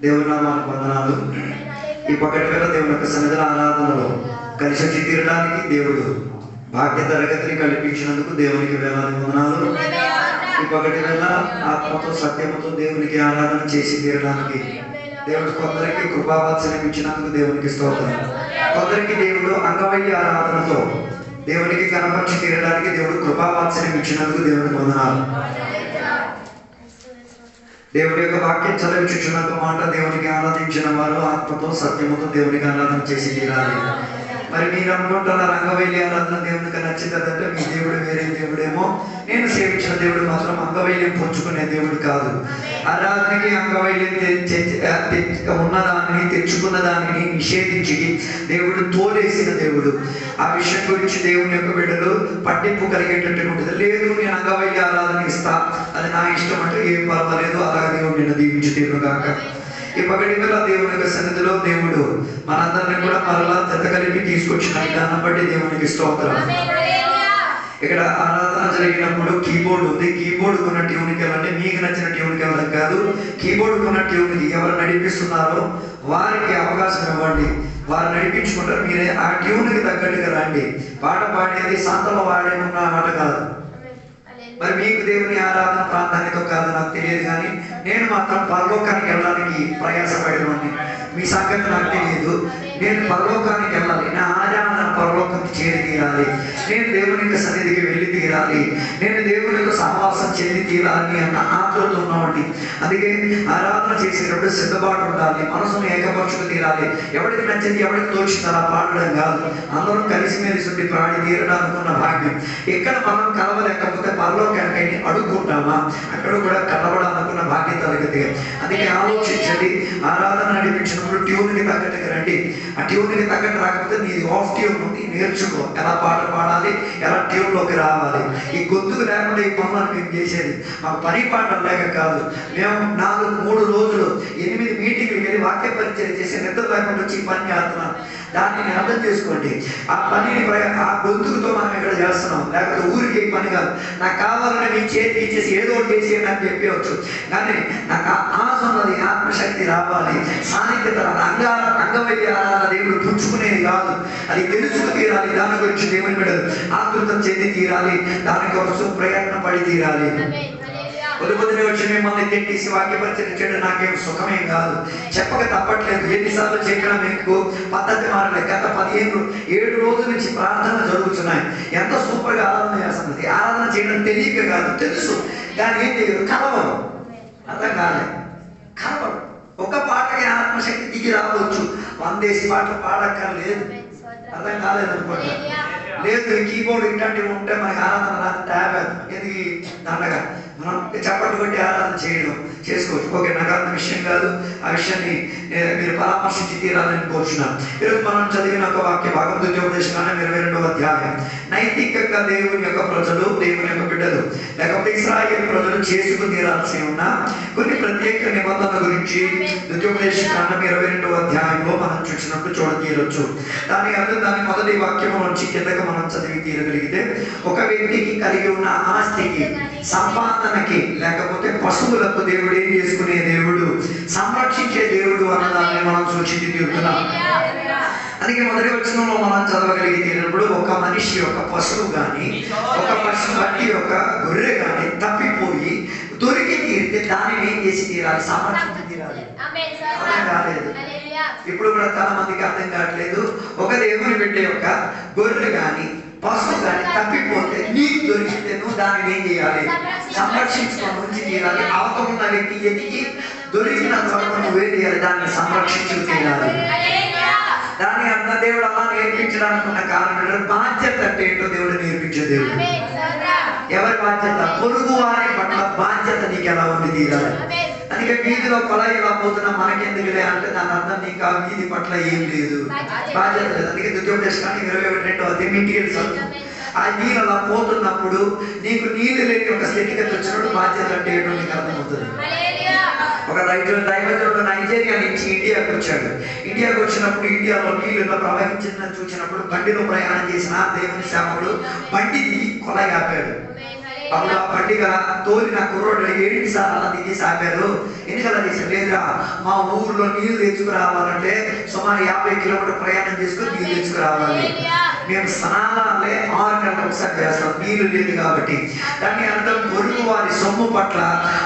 దేవుని నామానికి వందనాలు. ఈ పగటి వేళ దేవుని యొక్క సన్నిధి ఆరాధనలో కలిసి వచ్చి తీరడానికి దేవుడు భాగ్య తరగతిని కల్పించినందుకు దేవునికి వేలాది వందనాలు. ఈ పగటి వేళ ఆత్మతో సత్యముతో దేవునికి ఆరాధన చేసి తీరడానికి దేవుడు కొందరికి కృపావాత్సల్యం ఇచ్చినందుకు దేవునికి స్తోత్రం. కొందరికి దేవుడు అంగవైల్య ఆరాధనతో దేవునికి కనపరిచి తీరడానికి దేవుడు కృపావాత్సల్యం ఇచ్చినందుకు దేవునికి వందనాలు. దేవుడి యొక్క వాక్యం చదివించుచున్నంత మాట దేవునికి ఆరాధించిన వారు ఆత్మతో సత్యముతో దేవునికి ఆరాధన చేసి తీరాలి. మరి మీరు అనుకుంటున్న రంగవైల్య ఆరాధన దేవునికి నచ్చిందంటే మీ దేవుడు వేరే దేవుడేమో. నేను సేవించిన దేవుడు మాత్రం అంగవైల్యం పుంజుకునే దేవుడు కాదు. ఆరాధనకి అంగవైల్యం ఉన్నదాన్ని తెచ్చుకున్న దానిని నిషేధించి దేవుడు తోలేసిన దేవుడు. ఆ విషయం గురించి దేవుని యొక్క బిడ్డలు పట్టింపు కలిగేటట్టు ఉంటుంది. లేదు నేను అంగవైల్య ఆరాధన ఇస్తా, అది నా ఇష్టం అంటే ఏం పర్వాలేదు, అలాగే దేవుడు నిన్ను దీవించి తీరుగాక. ఈ పగటి వేళ దేవుని యొక్క సన్నిధిలో దేవుడు మనందరినీ కూడా మరలా జత కలిపి తీసుకొచ్చిన విధానం బట్టి దేవునికి స్తోత్రం. ఇక్కడ ఆరాధన జరిగినప్పుడు కీబోర్డ్ ఉంది. కీబోర్డ్ కొన్న ట్యూన్కి వెళ్ళండి. మీకు నచ్చిన ట్యూన్కి వెళ్ళడం కాదు, కీబోర్డ్ కొన్న ట్యూన్కి ఎవరు నడిపిస్తున్నారో వారికి అవకాశం ఇవ్వండి. వారు నడిపించుకుంటారు. మీరే ఆ ట్యూన్కి తగ్గట్టుగా రండి. పాట పాడేది సంతలో వాడేమున్న మాట కాదు. మరి మీకు దేవుని ఆరాధన ప్రాధాన్యత కాదు నాకు తెలియదు, కానీ నేను మాత్రం పరలోకానికి వెళ్ళడానికి ప్రయాసపడేవాడిని. మీ సంగతి నాకు తెలియదు. నేను పరలోకానికి వెళ్ళాలి, నా ఆరాధన పరలోకానికి చేరి తీరాలి, నేను దేవుని యొక్క సన్నిధికి వెళ్ళి తీరాలి, నేను దేవుని యొక్క సహవాసం చెంది తీరాలి అన్న ఆతృత ఉన్నవాడిని. అందుకే ఆరాధన చేసేటప్పుడు సిద్ధపాటు ఉండాలి, మనసును ఏకపరుచుకు తీరాలి. ఎవరికి నచ్చింది ఎవరికి తోచింది అలా పాడడం కాదు, అందరం కలిసిమెలిసి ఉండి పాడి తీరడానికి ఉన్న భాగ్యం. ఎక్కడ మనం కలవలేకపోతే పరలోకానికి అడుక్కుంటామా, అక్కడ కూడా కలవడాలనుకున్న బాధ్యత తరగతి. అందుకే ఆలోచించండి. ఆరాధన నడిపించినప్పుడు ట్యూన్కి తగ్గట్టుగా రండి. ఆ ట్యూన్కి తగ్గట్టు రాకపోతే నీది ఆఫ్ ట్యూన్ ఉంది, నేర్చుకో ఎలా పాట పాడాలి, ఎలా ట్యూన్లోకి రావాలి. ఈ గొంతుకు లేకుండా ఈ పనులను మేము చేసేది మాకు పని పాటలు లేక కాదు. మేము 3 రోజులు 8 మీటింగ్లు వెళ్ళి వాక్య పరిచయం చేసి నిద్ర లేకుండా వచ్చి ఈ పని చేస్తున్నాం. దాన్ని నేను అర్థం చేసుకోండి. ఆ పనిని ఆ గొంతుకుతో మనం ఇక్కడ చేస్తున్నాం, లేకపోతే ఊరికి ఈ పని కాదు. నాకు కావాలని మీ చేతి ఇచ్చేసి ఏదో ఒకటి చేసేయండి అని చెప్పవచ్చు, కానీ నాకు ఆశ ఉన్నది, ఆత్మశక్తి రావాలి, సాన్నిధ్యత అంగవైల్య ఆరాధన దేవుడు పుంజుకునేది కాదు, అది తెలుసుకు తీరాలి. దాని గురించి దేవుని బిడ్డలు ఆతృత చెంది తీరాలి, దానికోసం ప్రయత్నం పడి తీరాలి. పొద్దునే వచ్చి మిమ్మల్ని తిట్టేసి వాక్యపరిచయం చేయడం నాకేం సుఖమేం కాదు, చెప్పక తప్పట్లేదు. ఎన్నిసార్లు చేయడం మీకు పద్ధతి మారలేదు. గత 7 రోజుల నుంచి ప్రార్థన జరుగుతున్నాయి. ఎంత సూపర్గా ఆరాధన చేస్తున్నది. ఆరాధన చేయడం తెలియక కాదు, తెలుసు, కానీ ఏం తెలియదు, కలవరు. అర్థం కాలేదు, కలవరు. ఒక పాటకి ఆత్మశక్తి దిగి రావచ్చు, 100 పాటలు పాడక్కర్లేదు. అర్థం కాలేదు అనుకోండి. లేదు కీబోర్డ్ ఇట్లాంటివి ఉంటే మనకి ఆరాధన ట్యాబ్ ఎందుకు దండగా మనం చప్పట్లు కొట్టి ఆరాధన చేసుకోవచ్చు. ఓకే, నాకు అంత విషయం కాదు. ఆ విషయాన్ని మీరు పరామర్శించి తీరాలని కోరుచున్నాను. ఈరోజు మనం చదివిన ఒక వాక్య భాగం ద్వితీయోపదేశకాండం 22వ అధ్యాయం. నైతికంగా దేవుని యొక్క ప్రజలు, దేవుని యొక్క బిడ్డలు లేకపోతే ఇశ్రాయేలు ప్రజలు చేసుకుని తీరాల్సి ఉన్న కొన్ని ప్రత్యేక నిబంధనల గురించి ద్వితీయోపదేశకాండం 22వ అధ్యాయంలో మనం చూసినప్పుడు చూడతీరొచ్చు. దాని మొదటి వాక్యము నుంచి కిందకు మనం చదివి తీరగలిగితే, ఒక వ్యక్తికి కలిగి ఉన్న ఆస్తికి, సంపాదనకి లేకపోతే పశువులకు దేవుడు ఏం చేసుకునే దేవుడు, సంరక్షించే దేవుడు అన్నదాన్ని మనం సూచించి తీరుతున్నాం. అందుకే మొదటి వచనంలో మనం చదవగలిగినప్పుడు ఒక మనిషి, ఒక పశువు కానీ, ఒక పశువు ఒక గొర్రె కానీ తప్పిపోయి దొరికి తీరితే దానిని ఏం చేసి తీరాలి, సంరక్షించి తీరాలి. అర్థం కాలేదు. ఇప్పుడు కూడా చాలా మందికి అర్థం కావట్లేదు. ఒక దేవుని బిడ్డ యొక్క గొర్రె కానీ పశువు కానీ తప్పిపోతే నీకు దొరికితే నువ్వు దానిని ఏం చేయాలి, సంరక్షించుకొని ఉంచి తీరాలి. అవతల ఉన్న వ్యక్తి ఎదిగి దొరికిన తర్వాత నువ్వేం చేయాలి, దాన్ని సంరక్షించు తీరాలి. దాని అన్న దేవుడు అలా నేర్పించడానికి ఉన్న కారణం బాధ్యత అంటే ఏంటో దేవుడు నేర్పించే దేవుడు. ఎవరి బాధ్యత? పొరుగు వారి పట్ల బాధ్యత నీకు ఎలా ఉంది తీరాలి. అందుకే వీధిలో కొలా ఇలా పోతున్నా మనకెందుకులే అంటే దాని అర్థం నీకు ఆ వీధి పట్ల ఏం లేదు, బాధ్యత లేదు. అందుకే ద్వితీయోపదేశకాండం 22వ అధ్యాయం ఆ నీళ్ళు అలా పోతున్నప్పుడు నీకు నీళ్ళు లేని ఒక స్థితిగతి వచ్చినప్పుడు బాధ్యత అంటే ఏంటో నీకు అర్థమవుతుంది. ఒక దైవజనుడు నైజీరియా నుంచి ఇండియాకు వచ్చాడు. ఇండియాకు వచ్చినప్పుడు ఇండియాలో నీళ్ళు ప్రవహించిందని చూసినప్పుడు బండిలో ప్రయాణం చేసిన దేవుని సేవకుడు బండిని కొలై ఆపాడు. అప్పుడు ఆ పండుగ తోలిన కుర్రోడు ఏంటి సార్ అలా దిగి సాగారు, ఎన్నికలా చేశారు? లేదురా, మా ఊర్లో నీళ్లు తెచ్చుకురావాలంటే సుమారు 50 కిలోమీటర్ ప్రయాణం చేసుకుని నీళ్లు తెచ్చుకురావాలి. మేము స్నానాలే 6 గంటలకు ఒకసారి చేస్తాం, నీళ్లు లేదు కాబట్టి. దాన్ని అర్థం పొరుగు వారి సొమ్ము పట్ల,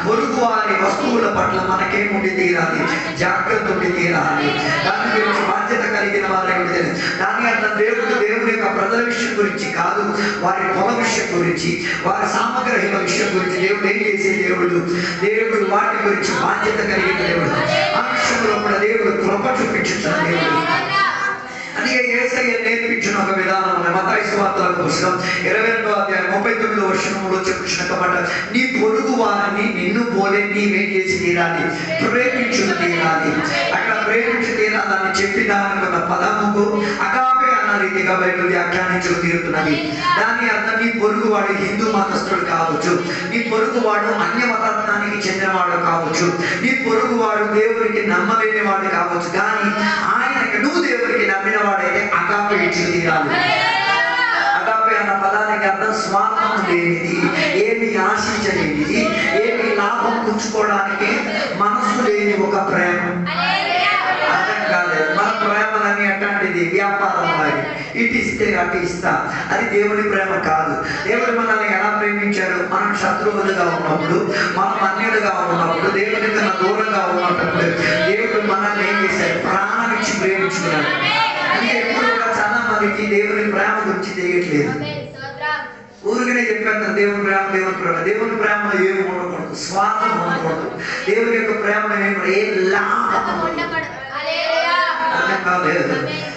పొరుగు వారి వస్తువుల పట్ల మనకేముండి తీరాలి, జాగ్రత్త ఉండి తీరాలి. దాని గురించి బాధ్యత కలిగిన వారే ఉండేది. దాని అర్థం దేవుడి యొక్క ప్రజల విషయం గురించి కాదు, వారి పొల విషయం గురించి, వారి సామగ్రహిక విషయం గురించి దేవుడు ఏం చేసే దేవుడు వాటి గురించి బాధ్యత కలిగిన దేవుడు. ఆ విషయంలో కూడా దేవుడు కృప చూపించుతాడు దేవుడు. అందుకే యేసయ్య నేర్పించిన ఒక విధానం మత్తయి సువార్త పుస్తకం 22వ అధ్యాయం 39వ వచనంలో చెప్పుచున్న మాట, నీ పొరుగు వారిని నిన్ను పోలే నీవేం చేసి తీరాలి, ప్రేమించు తీరాలి. అక్కడ ప్రేమించు తీరాలని చెప్పిన పదముకు అగాపే అన్న రీతిగా బైబిల్ వ్యాఖ్యానించు తీరుతున్నది. దాని అర్థం నీ పొరుగువాడు హిందూ మతస్థుడు కావచ్చు, నీ పొరుగువాడు అన్య మతానికి చెందినవాడు కావచ్చు, నీ పొరుగువాడు దేవునికి నమ్మలేని వాడు కావచ్చు, కానీ ఆయనకి నువ్వు దేవునికి నమ్మిన వాడైతే అగాపే ఇచ్చి తీరాలి. అగాపే అన్న పదానికి అర్థం స్వార్థం లేనిది, ఏమి ఆశించలేనిది, ఏమి లాభం పుచ్చుకోవడానికి మనసు లేని ఒక ప్రేమ. అర్థం కాలేదు, మన ప్రేమలని అట్లాంటిది వ్యాపారం లాగా, ఇటు ఇస్తే అటు ఇస్తా, అది దేవుని ప్రేమ కాదు. దేవుడు మనల్ని ఎలా ప్రేమించాడు? మనం శత్రువులుగా ఉన్నప్పుడు, మనం అన్యులుగా ఉన్నప్పుడు, దేవుని కన్నా దూరంగా ఉన్నప్పుడు దేవుడు మనల్ని ఏం చేశాడు? ప్రాణం ఇచ్చి ప్రేమించుకున్నాడు. అందుకే ఎప్పుడు కూడా చాలా మందికి దేవుని ప్రేమ గురించి తెలియట్లేదు. ఊరికనే చెప్పాను దేవుని ప్రేమ, దేవుని ప్రేమలో ఏమి ఉండకూడదు, స్వార్థం ఉండకూడదు. దేవుని యొక్క ప్రేమలో ఏ లాభం అర్థం కాలేదు.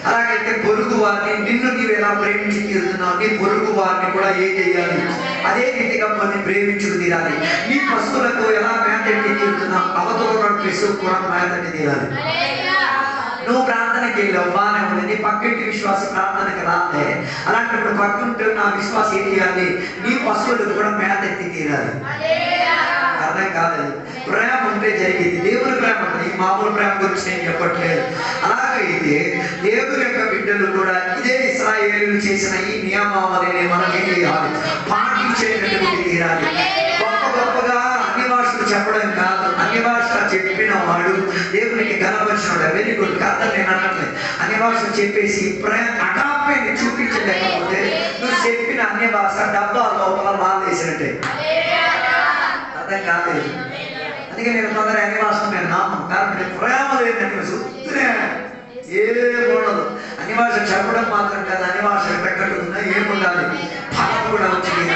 అలాగైతే పొరుగు వారిని నిన్ను నీవు ఎలా ప్రేమించి తీరుతున్నావు, నీ పొరుగు వారిని కూడా ఏం చేయాలి? అదే రీతిగా కొన్ని ప్రేమించుకు తీరాలి. నీ పశువులకు ఎలా మేతెట్టి తీరుతున్నావు, అవతల పశువు కూడా మేతెట్టి తీరాలి. నువ్వు ప్రార్థనకి వెళ్ళావు, బాగానే ఉంది, నీ పక్కింటి విశ్వాసం ప్రార్థనకి రాలే, అలాంటప్పుడు పక్కింటి నా విశ్వాసం ఏం చేయాలి? నీ పశువులకు కూడా మేతెత్తి తీరాలి. అర్థం కాలేదు. ప్రేమ ఉంటే జరిగింది. దేవుని ప్రేమ ఉంటుంది, మామూలు ప్రేమ గురించి నేను చెప్పట్లేదు. అలాగైతే దేవుని యొక్క బిడ్డలు కూడా ఇదే ఇశ్రాయేలీయులు చేసిన ఈ నియమావళిని మనం ఏం చేయాలి? పాటించేటటువంటి తీరాలి. గొప్పగా అన్ని భాషలు చెప్పడం కాదు, అన్ని భాష చెప్పిన వాడు దేవునికి గణపరిచినాడు. వెరీ గుడ్ కాదు నేను అనట్లేదు. అన్ని భాషలు చెప్పేసి అగాపేని చూపించలేకపోతే నువ్వు చెప్పిన అన్ని భాష డబ్బా లోపల మాలేసినట్టే. అర్థం కాలేదు. అందుకే నేను తొందర అన్ని భాషను నేను నామం, కాబట్టి ప్రేమ లేదంటే చూస్తూనే ఏముండదు. అన్ని భాష చెప్పడం మాత్రం కాదు, అన్ని భాష పెట్టకుండా ఏముండాలి? ఫలం కూడా వచ్చింది.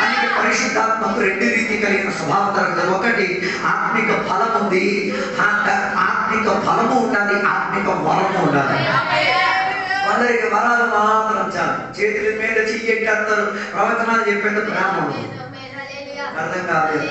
అందుకే పరిశుద్ధాత్మకు 2 రీతి కలిగిన స్వభావం తరగదు. ఒకటి ఆత్మిక ఫలం ఉంది, ఆత్మిక ఫలము ఉండాలి, ఆత్మిక వరము ఉండాలి. కొందరికి వరాలు మాత్రం చాలు, చేతుల మీద చెయ్యి అందరూ ప్రవచనాలు చెప్పేందుకు ప్రేమ ఉంది. అర్థం కాలేదు.